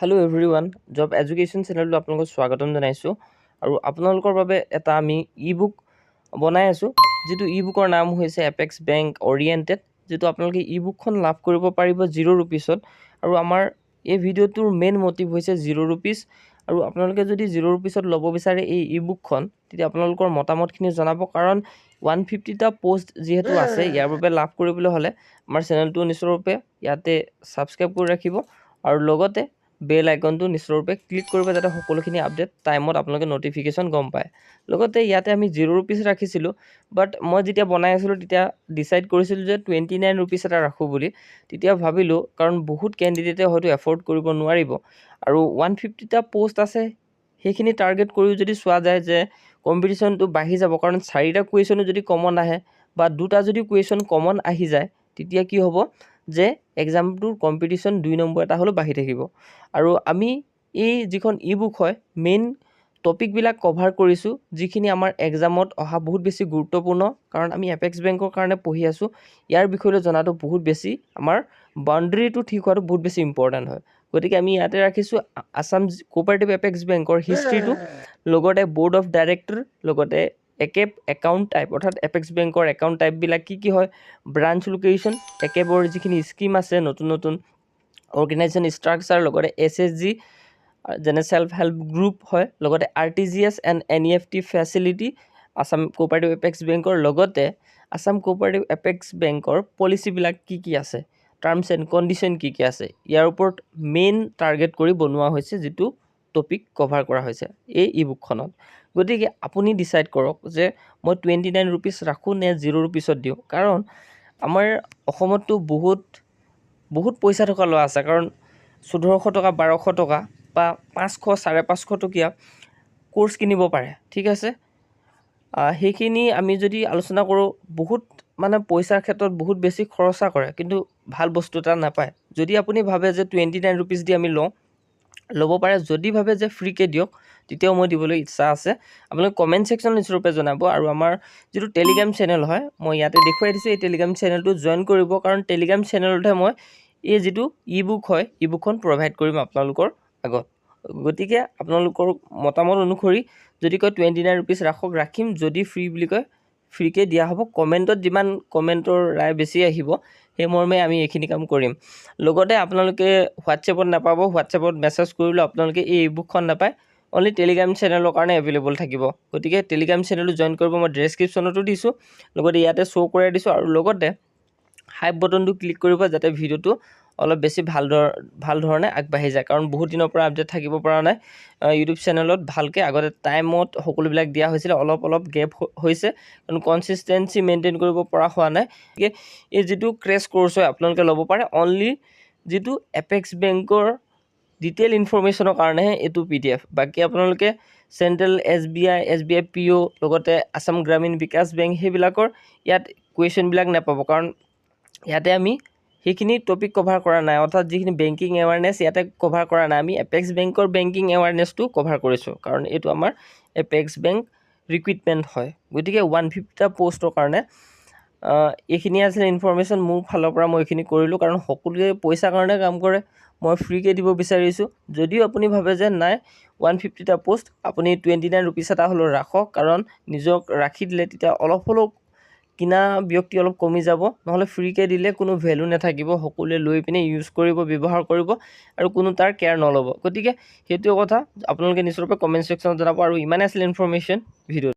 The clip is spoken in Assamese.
হেল্ল' এভৰিৱান, জব এডুকেশ্যন চেনেলটো আপোনালোকক স্বাগতম জনাইছোঁ। আৰু আপোনালোকৰ বাবে এটা আমি ই বুক বনাই আছোঁ, যিটো ই বুকৰ নাম হৈছে এপেক্স বেংক অৰিয়েণ্টেড, যিটো আপোনালোকে ই বুকখন লাভ কৰিব পাৰিব 0 ৰুপিছত। আৰু আমাৰ এই ভিডিঅ'টোৰ মেইন মটিভ হৈছে 0 ৰুপিজ। আৰু আপোনালোকে যদি 0 ৰুপিছত ল'ব বিচাৰে এই ই বুকখন, তেতিয়া আপোনালোকৰ মতামতখিনি জনাব, কাৰণ 150টা পষ্ট যিহেতু আছে, ইয়াৰ বাবে লাভ কৰিবলৈ হ'লে আমাৰ চেনেলটো নিশ্চয়ৰূপে ইয়াতে ছাবস্ক্ৰাইব কৰি ৰাখিব আৰু লগতে বেল আইকনটো নিশ্চয়ৰূপে ক্লিক কৰিব, যাতে সকলোখিনি আপডেট টাইমত আপোনালোকে নটিফিকেশ্যন গম পায়। লগতে ইয়াতে আমি 0 ৰুপিজ ৰাখিছিলোঁ, বাট মই যেতিয়া বনাই আছিলোঁ তেতিয়া ডিচাইড কৰিছিলোঁ যে 29 ৰুপিজ এটা ৰাখোঁ বুলি। তেতিয়া ভাবিলোঁ, কাৰণ বহুত কেণ্ডিডেটে হয়তো এফৰ্ড কৰিব নোৱাৰিব, আৰু 150টা পষ্ট আছে, সেইখিনি টাৰ্গেট কৰিও যদি চোৱা যায় যে কম্পিটিশ্যনটো বাঢ়ি যাব, কাৰণ 4টা কুৱেশ্যনো যদি কমন আহে বা 2টা যদি কুৱেশ্যন কমন আহি যায়, তেতিয়া কি হ'ব যে এক্সামটোৰ কম্পিটিশ্যন 2 নম্বৰ এটা হ'লেও বাঢ়ি থাকিব। আৰু আমি এই যিখন ই বুক হয়, মেইন টপিকবিলাক কভাৰ কৰিছোঁ, যিখিনি আমাৰ এক্সামত অহা বহুত বেছি গুৰুত্বপূৰ্ণ, কাৰণ আমি এপেক্স বেংকৰ কাৰণে পঢ়ি আছোঁ। ইয়াৰ বিষয়ে জনাটো বহুত বেছি, আমাৰ বাউণ্ডেৰীটো ঠিক হোৱাটো বহুত বেছি ইম্পৰ্টেণ্ট হয়। গতিকে আমি ইয়াতে ৰাখিছোঁ আছাম কোঅপাৰেটিভ এপেক্স বেংকৰ হিষ্ট্ৰীটো, লগতে বৰ্ড অফ ডাইৰেক্টৰ, লগতে একাউণ্ট টাইপ, অৰ্থাৎ এপেক্স বেংকৰ একাউণ্ট টাইপবিলাক কি হয়, ব্ৰাঞ্চ লোকেশ্যন, একেবৰ যিখিনি স্কিম আছে, নতুন অৰ্গেনাইজেশ্যন ষ্ট্ৰাকচাৰ, লগতে SSG যেনে ছেল্ফ হেল্প গ্ৰুপ হয়, লগতে RTGS and NEFT facility Assam cooperative apex বেংকৰ, লগতে আছাম কোঅপাৰেটিভ এপেক্স বেংকৰ পলিচিবিলাক কি আছে, টাৰ্মছ এণ্ড কণ্ডিশ্যন কি আছে, ইয়াৰ ওপৰত মেইন টাৰ্গেট কৰি বনোৱা হৈছে, যিটো টপিক কভাৰ কৰা হৈছে এই ই বুকখনত। গতিকে আপুনি ডিচাইড কৰক যে মই 29 ৰুপিজ ৰাখোঁ নে 0 ৰুপিছত দিওঁ, কাৰণ আমাৰ অসমততো বহুত পইচা থকা ল'ৰা আছে, কাৰণ 1400 টকা 1200 টকা বা 500 550 টকীয়া কোৰ্চ কিনিব পাৰে, ঠিক আছে। সেইখিনি আমি যদি আলোচনা কৰোঁ, বহুত মানে পইচাৰ ক্ষেত্ৰত বহুত বেছি খৰচা কৰে, কিন্তু ভাল বস্তু এটা নাপায়। যদি আপুনি ভাবে যে 29 ৰুপিজ দি আমি ল'ব পাৰে, যদি ভাবে যে ফ্ৰীকৈ দিয়ক, তেতিয়াও মই দিবলৈ ইচ্ছা আছে। আপোনালোকে কমেণ্ট ছেকশ্যন নিশ্চয়ৰূপে জনাব। আৰু আমাৰ যিটো টেলিগ্ৰাম চেনেল হয়, মই ইয়াতে দেখুৱাই দিছোঁ, এই টেলিগ্ৰাম চেনেলটো জইন কৰিব, কাৰণ টেলিগ্ৰাম চেনেলতহে মই এই যিটো ই বুক হয়, ই বুকখন প্ৰভাইড কৰিম আপোনালোকৰ আগত। গতিকে আপোনালোকৰ মতামত অনুসৰি যদি কয় 29 ৰুপিজ ৰাখক, ৰাখিম, যদি ফ্ৰী বুলি কয় ফ্ৰীকৈ দিয়া হ'ব। কমেণ্টত যিমান কমেণ্টৰ ৰায় বেছি আহিব, সেই মৰ্মে আমি এইখিনি কাম কৰিম। লগতে আপোনালোকে হোৱাটছএপত নাপাব, হোৱাটছএপত মেছেজ কৰিলেও আপোনালোকে এই ই বুকখন নাপায়, অনলি টেলিগ্ৰাম চেনেলৰ কাৰণে এভেইলেবল থাকিব। গতিকে টেলিগ্ৰাম চেনেলটো জইন কৰিব, মই ডেছক্ৰিপশ্যনতো দিছোঁ, লগতে ইয়াতে শ্ব' কৰাই দিছোঁ, আৰু লগতে হাইপ বটনটো ক্লিক কৰিব, যাতে ভিডিঅ'টো অলপ বেছি ভাল ধৰণে আগবাঢ়ি যায়, কাৰণ বহুত দিনৰ পৰা আপডেট থাকিব পৰা নাই ইউটিউব চেনেলত ভালকৈ। আগতে টাইমত সকলোবিলাক দিয়া হৈছিলে, অলপ গেপ হৈছে, কাৰণ কনচিষ্টেঞ্চি মেইনটেইন কৰিব পৰা হোৱা নাই। গতিকে এই যিটো ক্ৰেছ কৰ্চ হয়, আপোনালোকে ল'ব পাৰে, অনলি যিটো এপেক্স বেংকৰ ডিটেইল ইনফৰ্মেশ্যনৰ কাৰণেহে এইটো PDF। বাকী আপোনালোকে চেণ্ট্ৰেল SBI PO, লগতে আছাম গ্ৰামীণ বিকাশ বেংক, সেইবিলাকৰ ইয়াত কুৱেশ্যনবিলাক নাপাব, কাৰণ ইয়াতে আমি সেইখিনি টপিক কভাৰ কৰা নাই, অৰ্থাৎ যিখিনি বেংকিং এৱাৰনেছ ইয়াতে কভাৰ কৰা নাই। আমি এপেক্স বেংকৰ বেংকিং এৱাৰনেছটো কভাৰ কৰিছোঁ, কাৰণ এইটো আমাৰ এপেক্স বেংক ৰিক্ৰুইটমেণ্ট হয়। গতিকে 150টা পষ্টৰ কাৰণে এইখিনি আছিলে ইনফৰ্মেশ্যন মোৰ ফালৰ পৰা। মই এইখিনি কৰিলোঁ, কাৰণ সকলোৱে পইচাৰ কাৰণে কাম কৰে, মই ফ্ৰীকৈ দিব বিচাৰিছোঁ। যদিও আপুনি ভাবে যে নাই 150টা পষ্ট, আপুনি 29 ৰুপিজ এটা হ'লেও ৰাখক, কাৰণ নিজক ৰাখি দিলে তেতিয়া অলপ হ'লেও কিনা ব্যক্তি অলপ কমি যাব, নহ'লে ফ্ৰীকৈ দিলে কোনো ভেলু নাথাকিব, সকলোৱে লৈ পিনে ইউজ কৰিব, ব্যৱহাৰ কৰিব, আৰু কোনো তাৰ কেয়াৰ নল'ব। গতিকে সেইটোৱে কথা, আপোনালোকে নিশ্চয়ৰূপে কমেণ্ট ছেকশ্যনত জনাব। আৰু ইমানে আছিলে ইনফৰ্মেশ্যন ভিডিঅ'ত।